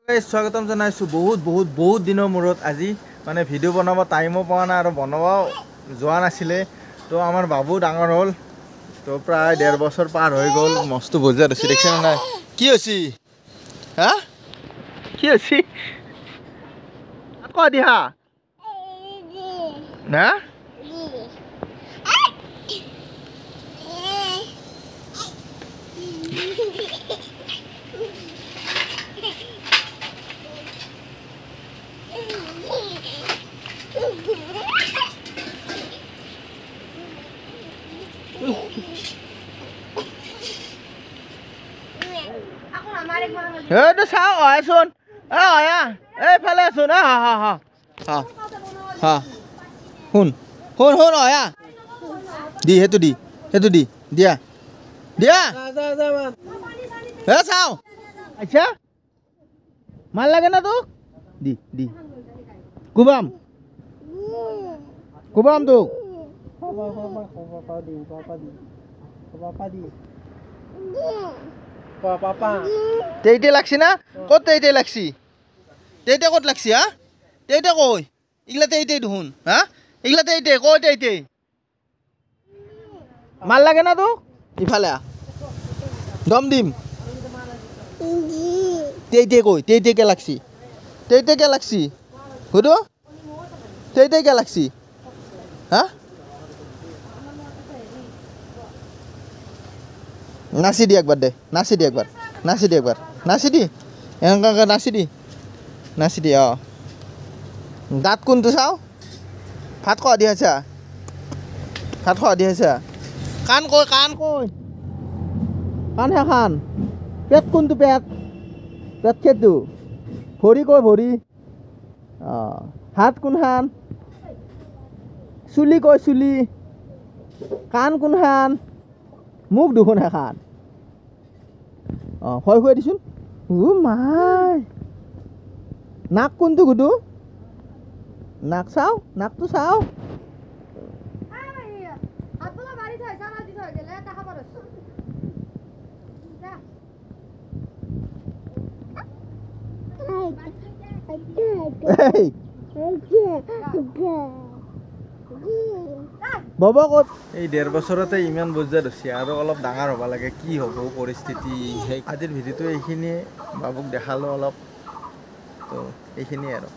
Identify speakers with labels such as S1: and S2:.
S1: স্বাগতম জানাইছোঁ বহুত দিনৰ মূৰত আজি মানে ভিডিঅ' বনাব টাইমো পোৱা নাই আৰু বনাবও যোৱা নাছিলে তো আমাৰ বাবু ডাঙৰ হ'ল তো প্ৰায় 1.5 বছৰ পাৰ হৈ গ'ল মস্ত বজাৰ হৈছে দেখিছে নাই কি হৈছে হা কি হৈছে ক দিয়া না তো চাওঁ আহচোন আয়া এইফালে আছোন শুন শুন শুন আয়া দি সেইটো দি দিয়া দিয়া চাওঁ আচ্ছা মাল লাগে না তোক দি কুবাম তোক তেইতে লাগছি না ক'ত তেইতে লাগছি তেইতে ক'ত লাগছি হা তেইতে কই ইগলা তেইতে দেখোন হা ইগলা তেইতে কই তেইতে মাল লাগে না তোক ইফালে দম দিম তেইতে কই তেইতে কে লাগছি হুদো তেইতে কে লাগছি হা নাচি দি একবার দে নাচি দি এনেকা নাচি দি দাঁত কোনটো চাওঁ ভাত খোৱা দি আছা কাণ কই কাণ হে খান পেট কোনটো পেট খেতটো ভৰি কই ভৰি হাত কোন খান চুলি কই চুলি কাণ কোন খান মুখ দুখন এখন খুৱাই দিছোন মাই নাক কোনটো গুদু নাক চাওঁ নাকটো চাওঁ বাবা ক'ত এই 1.5 বছৰতে ইমান বজাৰ হৈছে আৰু অলপ ডাঙৰ হ'ব লাগে কি হ'ব পৰিস্থিতি আজিৰ ভিডিঅ'টো এইখিনিয়ে বাবুক দেখালোঁ অলপ তো এইখিনিয়ে আৰু